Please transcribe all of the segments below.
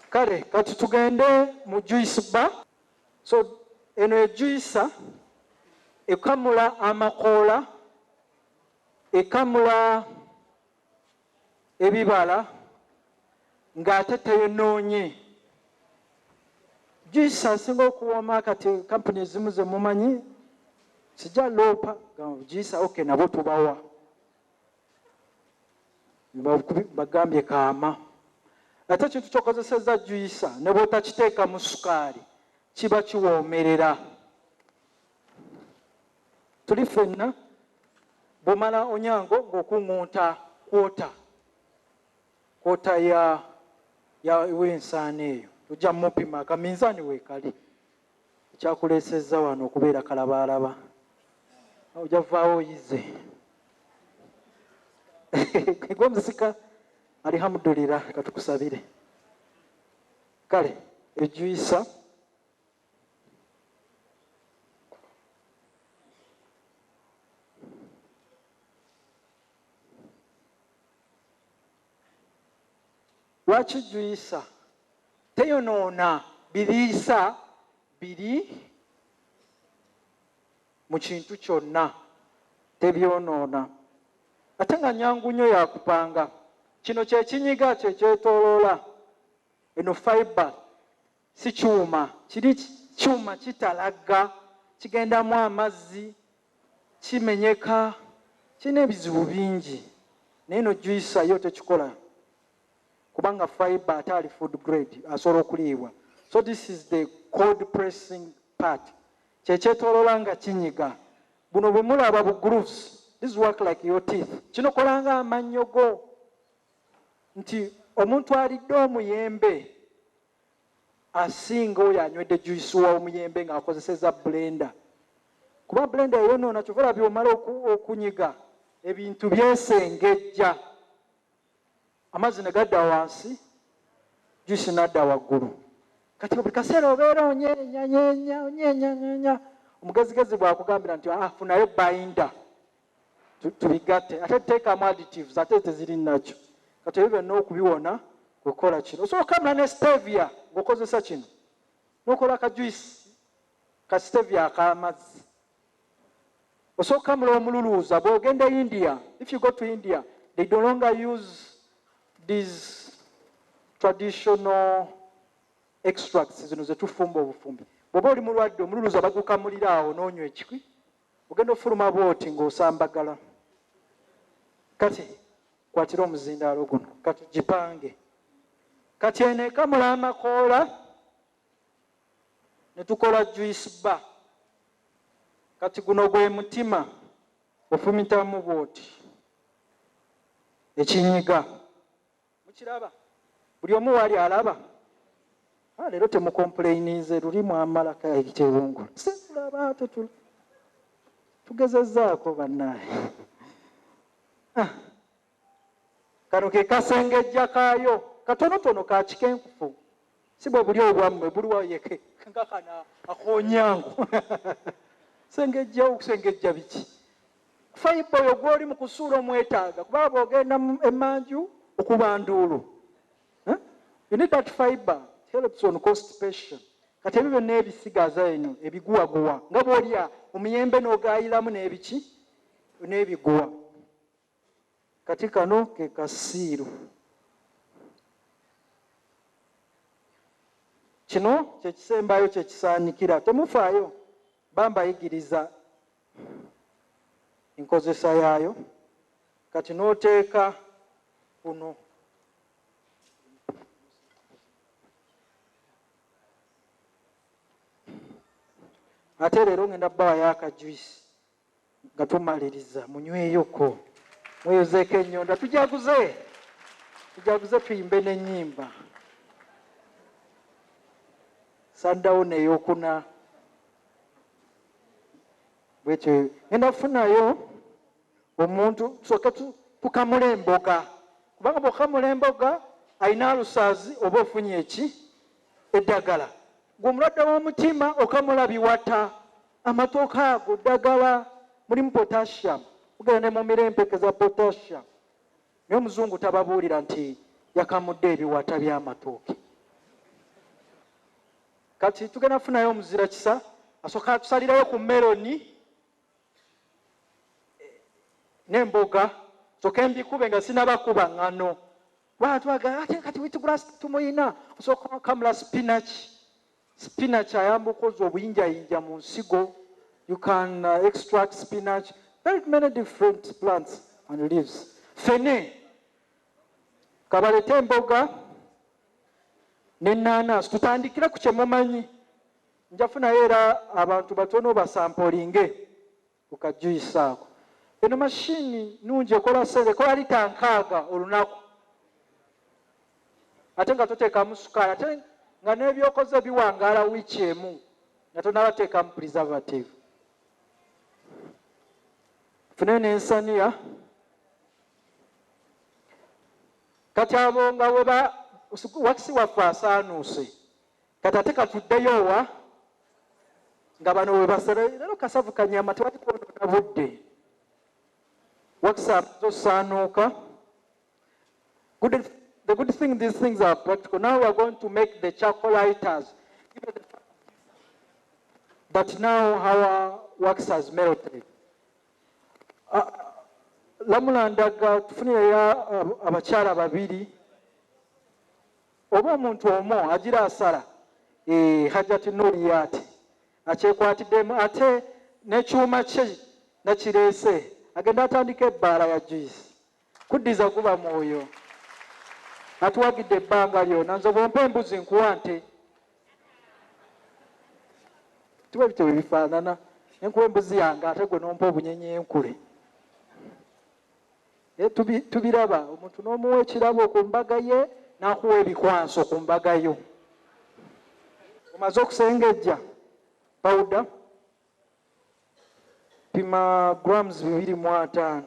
Kale kati tugende mu juice bar. So eno ejuisa ekamula amakoola, ekamula ebibala ng'ate teyinoonye. Juice asinga okuwooma kati kampuni ezimu ze mumanyi sijja loopa juice okay nabo tubawa bagambye kaama. Ate ekintu ky'okozesezza juice ne bw'otakiteeka mu sukaali kiba kiwoomerera. Tuli ffenna bw'omala onyango ng'okuŋŋunta kwota w'ensaana eyo tujja mupima akaminzaani weekali ekyakuleesezza wano okubeera kalabaalaba ojja vaawo oyize gw'omuzika alihamudulira katukusabire. Kale ejuisa lwaki juisa teyonoona biriisa biri mu kintu kyonna tebyonoona ate nga nyangu nnyo yakupanga. Kino kyekinyiga kyekyetoloola eno fiber si kyuma, kiri kyuma kitalaga kigendamu amazzi kimenyeka kirina ebizibu bingi naye eno juisa yo tekikola kubanga fiber ate ali food grade asobola okuliibwa. So this is the cold pressing part kyekyetoloola nga kinyiga. Buno bwe mulaba bu grooves, this work like your teeth. Kino kolanga amannyo go nti omuntu alidde omuyembe asinga oyo anywedde juice w'omuyembe ng'akozesezza blender. Kuba blender eyonoona kyova by'omala okunyiga ebintu byesengejja, amazzi ne gadda wansi, juice n'adda waggulu. Kati buli kaseera obeera onyeenya omugezigezi bw'akugambira nti funayo binder tubigatte ate tuteekamu additives ate teziri nakyo. Kati ebyo byonna okubiwona kukola kino. Osobola okamula ne stevia ng'okozesa kino n'okola ka juice ka stevia ak'amazzi. Osobola okamula omululuuza bw'ogenda India. If you go to India, they no longer use these traditional extracts zino ze tufumba obufumbi. Bw'oba oli mulwadde omululuuza bagukamulira awo n'onywa ekikwi ogenda ofuluma bwoti ng'osambagala. Kati kwatira omuzindaalo guno kati gipange. Kati eno ekamula amakoola ne tukola juice bar. Kati guno gwe mutima ofumitamu bwoti ekinyiga. Mukiraba? Buli omu wali alaba? Leero temukomplainize lulimu amalaka ekitebungula. Tulaba tugezezzaako bannaaye. Kano ke kasengejja kaayo katonotono ka kikenkufu. Si bwe buli obwammwe buliwo yeke nga kana akoonyangu. Sengejja okusengejja biki? Fiber oyo gw'oli mu kusuula omwetaaga kuba bw'ogenda emmanju okuba nduulu. You need that fiber. It helps on constipation. Kati ebyo byonna ebisigaza eno ebiguwaguwa nga bw'olya omuyembe n'ogaayiramu n'ebiki n'ebiguwa. Kati kano ke kasiiru. Kino kyekisembayo kyekisaanikira. Temufaayo bambayigiriza enkozesa yaayo. Kati n'oteeka kuno. Ate leero ngenda bbawayo akajuice nga tumaliriza munyweyoko mweyozeeko ennyonda tujaguze tuyimbe n'ennyimba. Sundown eyokuna bwekyo ngenda kufunayo omuntu tusooke tukamula emboga kubanga bw'okamula emboga alina alusaazi oba ofunye eki eddagala. Gumulwadde w'omutima okamula biwata amatooke ago ddagala mulimu potassium mugenda ne mumira empeke za potassium. Naye omuzungu tababuulira nti yakamudde ebiwata by'amatooke. kati tugenda kufunayo omuzira kisa asooka tusalirayo ku meloni n'emboga soka embikube nga sinabakuba ngano batwaga ate kati witugula tumuyina osooka kamula spinach ayamba okoza obuyinjayinja mu nsigo. You can extract spinach, very many different plants and leaves. Fene kabalete emboga n'ennaanasi tutandikira ku kyemumanyi. Njafunayo era abantu batono basampolinge ku kajuice ako. Eno mashini nungi ekola sente, ekola lita 6 olunaku. Ate nga toteekamu sukaali, ate nga n'ebyokoze biwangaala wiiki emu nga tonabateekamu preservative. Fune n'ensaniya kati abo nga weba wakisi waffe asaanuuse kati ate katuddeyo wa nga bano we basala leero kasavu kanyama tewali kwonona budde wakisi amazosaanuuka. The good thing, these things are practical. Now we are going to make the charcoal lighters. That now our wax has melted. Lamulandaga tufunire ya abakyala babiri oba omuntu omo agira asala hajati noliyati akyekwaatiddemu ate n'ekyuma kye nakireese agenda atandika ebbaala ya juice kuddiza guba mwoyo atuwagidde ebbanga lyonna nze bwompa embuzi nkuwa nte tiba bityo bwe bifaanana nenkuwa embuzi yange ate gwe nompa obunyenyenkule. Tubiraba omuntu n'omuwa ekirabo ku mbaga ye n'akuwa ebikwanso ku mbaga yo. Omaze okusengejja powder pima grams 2.5.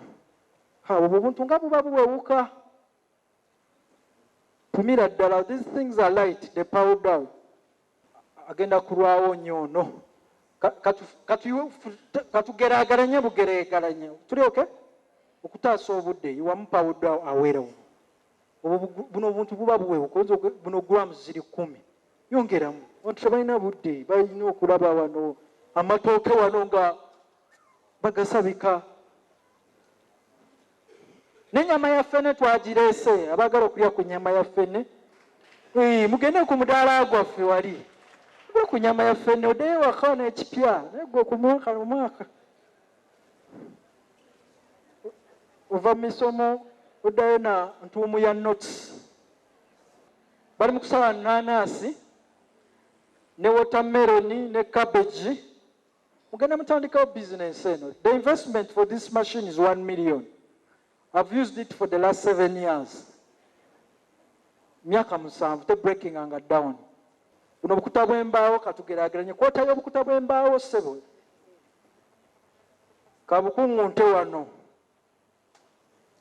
Obwo obuntu nga buba buwewuka pumira ddala. These things are light, the powder agenda kulwawo nnyo ono katugeragaranye bugeregaranye tuli okay okutaasa obudde iwamu powder awerawo buno obuntu buba buwewuka buno grams 10 yongeramu abantu tebalina budde balina okulaba wano amatooke wano nga bagasabika. N'ennyama ya ffene twagireese abaagala okulya ku nnyama ya ffene mugende ku mudaala gwaffe wali ku nnyama ya ffene oddeyo waka n'ekipya naye gwe ku mwaka nomwaka ova misomo oddayo na ntuumu ya notes. Bali mu kusala nnaanaasi ne watermeloni ne cabbage. Mugenda mutandikawo business eno. The investment for this machine is 1 million. I've used it for the last 7 years. Myaka 7 te breaking anga down. Buno obukuta bw'embaawo katugerageranye kwotayo obukuta bw'embaawo ssebo kabukungunte wano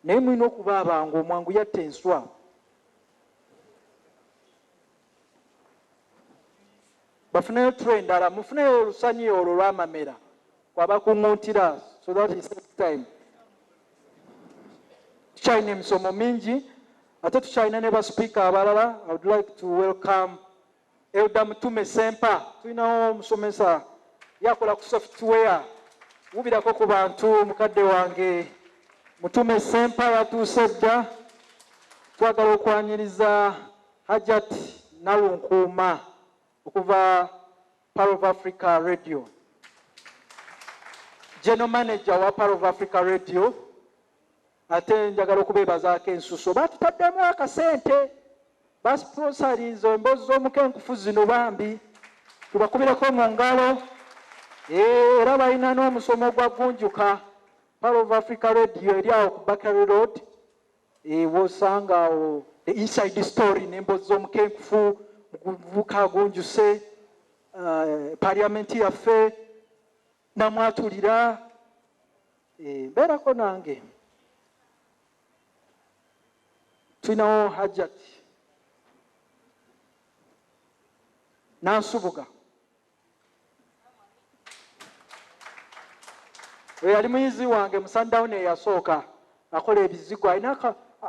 naye mulina okuba abangu omwangu yatta enswa. Bafuneyo tray endala mufuneyo olusanyi olwo lw'amamera kwabakunguntira so that is next time. Tukyalina emisomo mingi ate tukyalina ne baspeaker abalala. I would like to welcome Elder Mutume Sempa. Tulinawo omusomesa yakola ku software wubirako ku bantu mukadde wange Mutume Sempa yatuuse dda. Twagala okwanyiriza Hajat Nalunkuuma okuva Power of Africa Radio, General Manager wa Power of Africa Radio. Ate njagala okubeebazaako ensuso batutaddemu akasente basponsorinze emboozi z'omukenkufu zino bambi tubakubireko mu ngalo. Era balina n'omusomo gwa gunjuka Power of Africa Radio eri awo ku Bakary Road. Wosanga awo the inside story n'emboozi z'omukenkufu muvubuka agunjuse parliament yaffe namwatulira mbeerako nange. Tulinawo Hajat Nansubuga yali muyizi wange mu Sundown eyasooka akola ebizigo.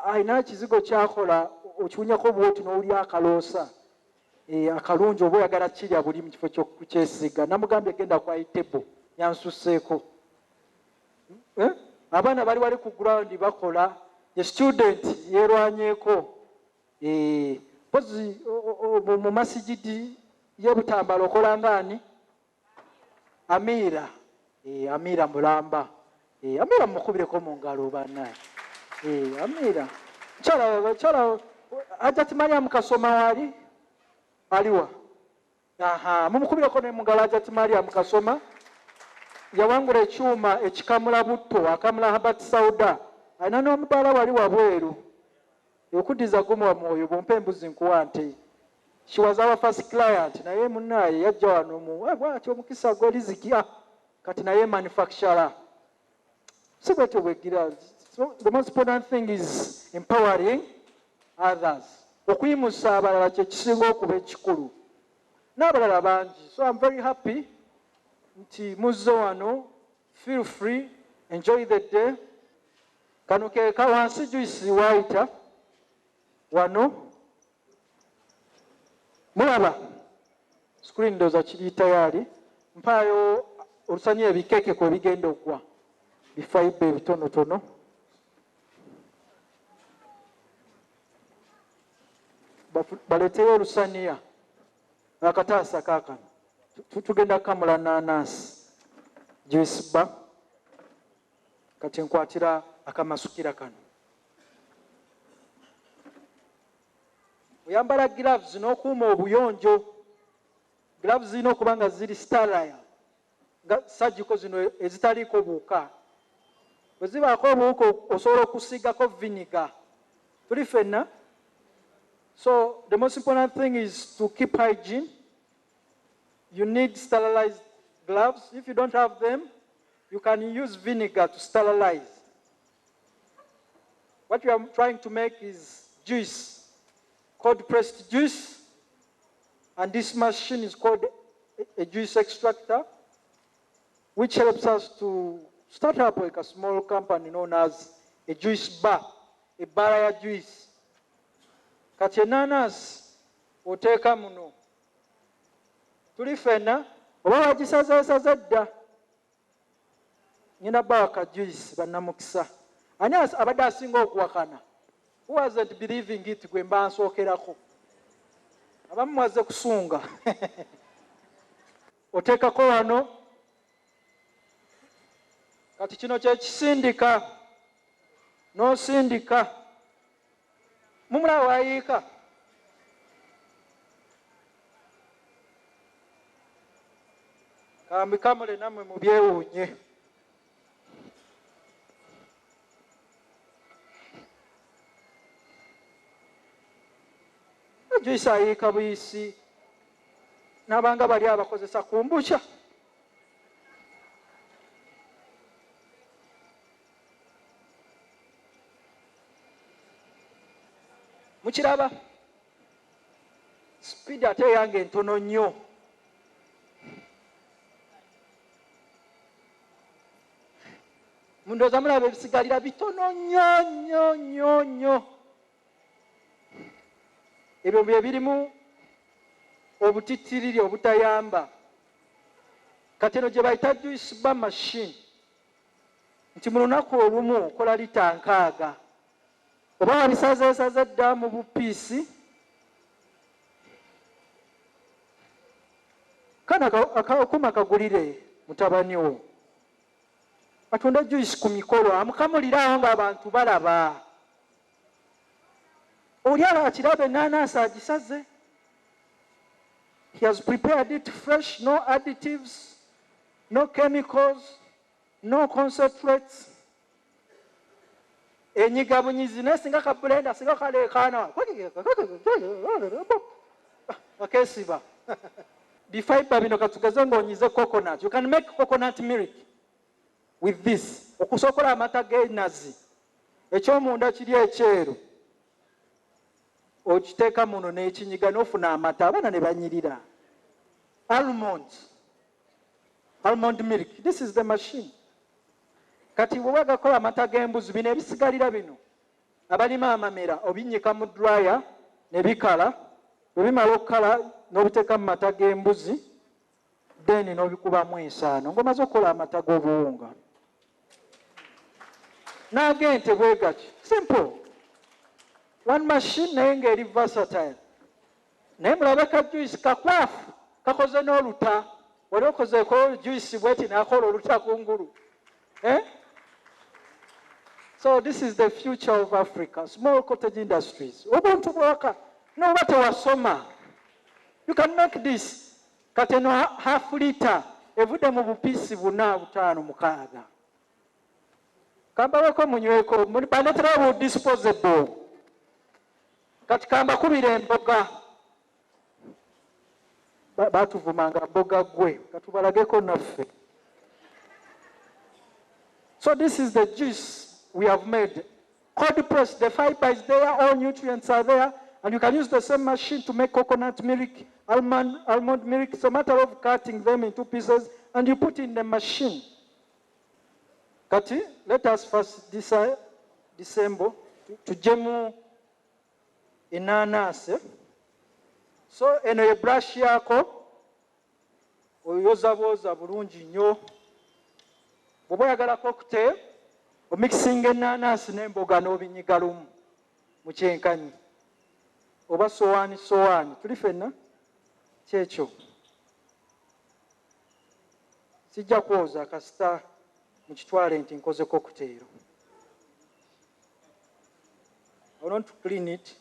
Alina ekizigo kyakola okiwunyako bwoti n'owulya akaloosa akalungi oba oyagala kirya buli mu kifo ky'okukyesiga. Namugambye genda kwa itebo yansusseeko. Abaana bali wali ku ground bakola, ye student yerwanyeeko. Pozi mu masigidi y'Ebutambala okola ngaani? Amira. Amira mulamba. Amira mukubireko mu ngalo bannaye. Amira. Chala Ajati Mariam Kasoma wali? Aliwa. Mumukubireko ne mu ngalo Ajati Mariam Kasoma. Yawangula ekyuma ekikamula butto, akamula Habat Sauda. Alina n'omudaala wali wabweru. Okuddiza gumu wa mwoyo bumpe embuzi nkuwa nti. She was our first client. Naye munnaye yajja wano bw'ati omukisa gw'eriziki. Kati naye manufacturer. So the most important thing is empowering others. Okuyimusa abalala kye kisinga okuba ekikulu. N'abalala bangi. So I'm very happy nti muzze wano. Feel free. Enjoy the day. Kano ke kawansi juice waita. Wano. Mulaba. Screen doza kiri tayari. Mpaayo olusanye ebikeke kwe bigenda okwa. Bifaibe ebitonotono. Baleteyo olusaniya. Akataasa kaakano. Tugenda kamula nanasi. Juice bar. Kati nkwatira akamasukira kano. Oyambala gloves n'okuuma obuyonjo. Gloves zino okuba nga ziri sterile. Surgical zino ezitaliko buuka. Bwe zibaako obuwuka osobola okusigako vinegar. Tuli ffenna. So the most important thing is to keep hygiene. You need sterilized gloves. If you don't have them, you can use vinegar to sterilize. What we are trying to make is juice, cold pressed juice. And this machine is called a juice extractor, which helps us to start up like a small company known as a juice bar, a bar ya juice. Kati enanasi oteeka muno. Tuli ffenna oba wagisazasaza dda. Nyina bba ka juice bannamukisa. Ani abadde asinga okuwakana? Who wasn't believing it gwe mba nsookerako? Abamu mwaze kusunga. Oteekako wano. Kati kino kye kisindika. N'osindika. Mumulaba wayiika. Kambikamule nammwe mu byewuunye. Juice ayiika buyisi. N'abanga bali abakozesa kumbucha. Mukiraba? Speed ate yange entono nnyo. Mundoza mulaba ebisigalira bitono nnyo. Ebyo bye birimu obutitiriri obutayamba. Kati eno gye bayita juice bar machine. Nti mu lunaku olumu okola lita 6. Oba wabisazeesaze dda mu bupiisi. Kana akakuma kagulire mutabani wo. Atunda juice ku mikolo amukamulirawo ng'abantu balaba. Oli akiraba ennaanasi agisaze. He has prepared it fresh, no additives, no chemicals, no concentrates. Enyiga bunyizi nesinga ka blender singa kaleekaana. Akesiba. Bifiber bino katugeze ng'onyize coconut. You can make coconut milk with this. Okusokola amata g'enazi. Ekyomunda kiri ekyeru. Okiteeka muno n'ekinyiga n'ofuna amata abaana ne banyirira. Almond milk. This is the machine. Kati bwe wagakola amata g'embuzi bino ebisigalira bino. Abalima amamera obinnyika mu dryer ne bikala. Bwe bimala okukala n'obiteeka mu mata g'embuzi then n'obikubamu ensaano ng'omaze okukola amata g'obuwunga n'agente bwe gati simple one machine naye ng'eri versatile naye mulabe ka juice kakwafu kakoze n'oluta wali okozeeko juice bweti n'akola oluta kungulu So this is the future of Africa, small cottage industries. Obuntu bwaka no bate wasoma. You can make this kateno half liter evude mu bupisi buna butano mukaaga. Kamba weko munyweko banatera bu disposable. Kati kamba kubira emboga. Batuvumanga mboga gwe katubalageko naffe. So this is the juice we have made. Cold press, the fiber is there, all nutrients are there, and you can use the same machine to make coconut milk, almond milk. It's a matter of cutting them into pieces, and you put in the machine. Kati, let us first disassemble to jemu inanase. So, eno ye brush yako, oyoza bulungi nnyo. Bw'oba oyagala cocktail, omixing ennaanasi n'emboga n'obinyiga lumu mu kyenkanyi. Oba sowaani tuli ffenna kyekyo. Sijja kwoza kasita mu kitwale nti nkoze cocktail. I want to clean it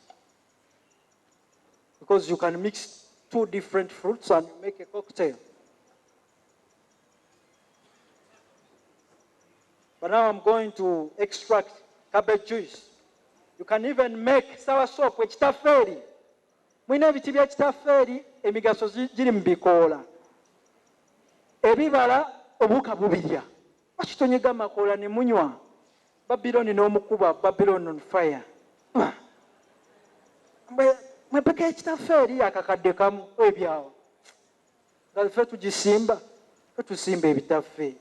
because you can mix two different fruits and you make a cocktail. But now I'm going to extract cabbage juice. You can even make sour soap with kitaferi. Mwina ebiti bya kitaferi emigaso giri mu bikoola. Ebibala obuka bubirya. Bakitonyiga amakoola ne munywa. Babylon n'omukuba, Babylon on fire. Mwepeka ekitaferi akakadde kamu ebyawo. Nga ffe tugisimba, tusimba ebitaferi.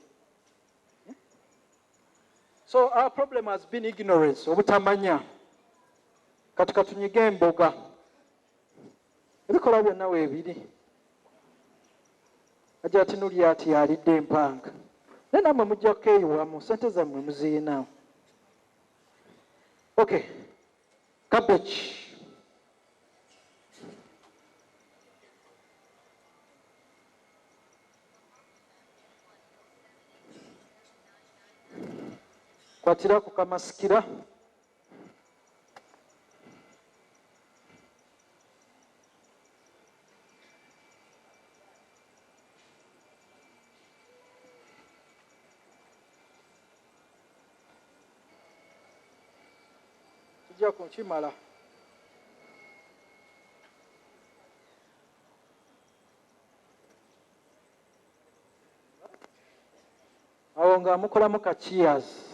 So our problem has been ignorance, obutamanya. Katika tunyiga emboga. Ebikola byonna weebiri. Ajja ati nuli ati alidde empanga. Naye nammwe mujja kukeeyiwamu, ssente zammwe muziina. Okay. Cabbage. Kwatira ku kamasikira. Tujja kukimala. Awo nga mukolamu ka cheers.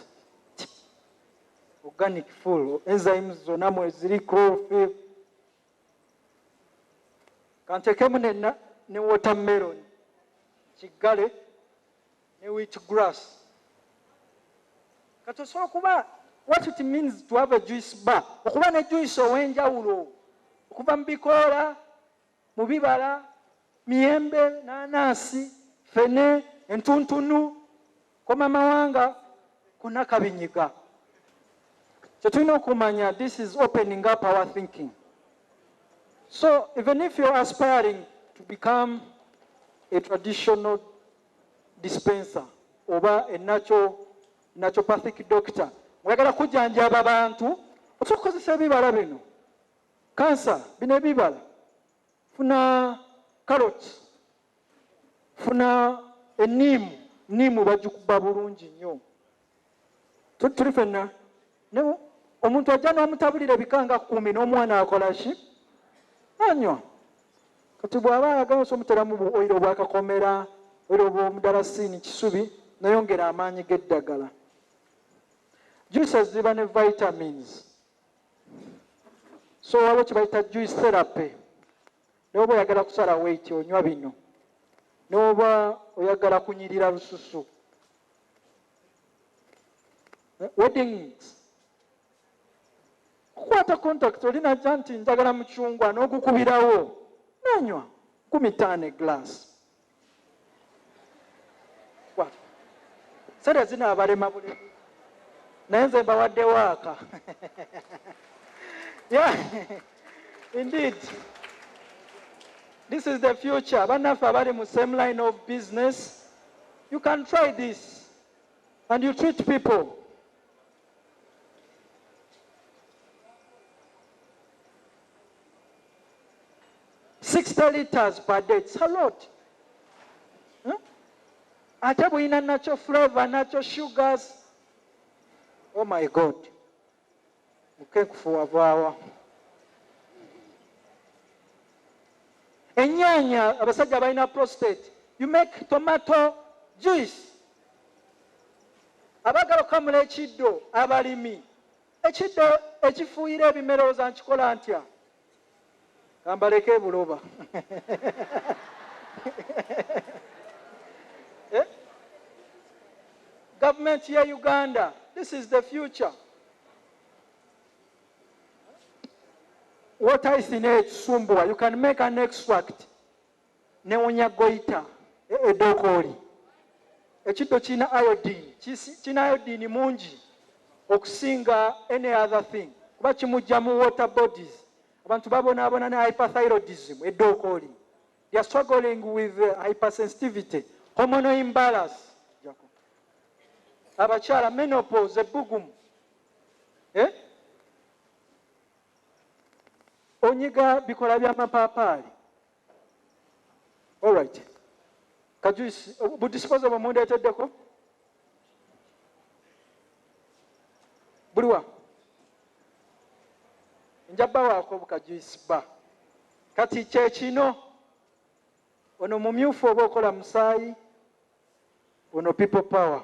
Organic full, enzymes zonna mwe ziri chlorophyll. Kantekemu ne watermelon, kigale, ne wheatgrass. Kati osobola okuba what it means to have a juice bar. Okuba ne juice ow'enjawulo. Okuva mu bikoola, mu bibala, miyembe, naanasi, fene, entuntunu, koma mawanga, konna kabinyiga. So this is opening up our thinking. So even if you're aspiring to become a traditional dispenser or a naturopathic doctor, mwagala kujanjaba abantu, osokozesa ebibala bino. Cancer, bino ebibala. Funa carrot. Funa ennimu bagikuba bulungi nnyo. Tuli ffenna. Omuntu ajja n'omutabulira ebikanga 10 n'omwana akola ki? Anywa. Kati bw'aba ayagala omuteramu oiro bwakakomera, oiro bw'omudalasini kisubi, nayongera amaanyi g'eddagala. Juices ziba ne vitamins. So waliwo kye bayita juice therapy. N'oba oyagala kusala weight onywa bino. N'oba oyagala kunyirira lususu. Weddings. Kukwata contact olina nti njagala mucungwa n'ogukubirawo nanywa 15 glass. What? Sente zina abalema bulemu. Naye nze mbawadde waaka. Yeah, indeed. This is the future. Bannaffe abali mu same line of business, you can try this and you treat people. $60 liters per day, it's a lot. Ate bwina natural flavor, natural sugars. Oh my God. Mukekufuwa vaawa. Ennyanya, abasajja balina prostate. You make tomato juice. Abagala okamula ekiddo abalimi. Ekiddo ekifuuyira ebimera olowooza nkikola ntya? Kambaleke ebuloba. Government here Uganda, this is the future. Water is in Sumbua. You can make an extract. Neonya goita, edokoli. Ekito china iodine. China iodine mungi. Okusinga any other thing. Kuba kimujjamu water bodies. Abantu babona ne hyperthyroidism, edokoli. They are struggling with hypersensitivity, hormonal imbalance. Abakyala, menopause, ebugumu. Onyiga bikola by'amapaapaali. All right. Kajuisi, budisposable mundeeteddeko? Buliwa? Njabba waako bukajuisi ba. Kati kyekino, ono mumyufu oba okola musaayi, ono people power.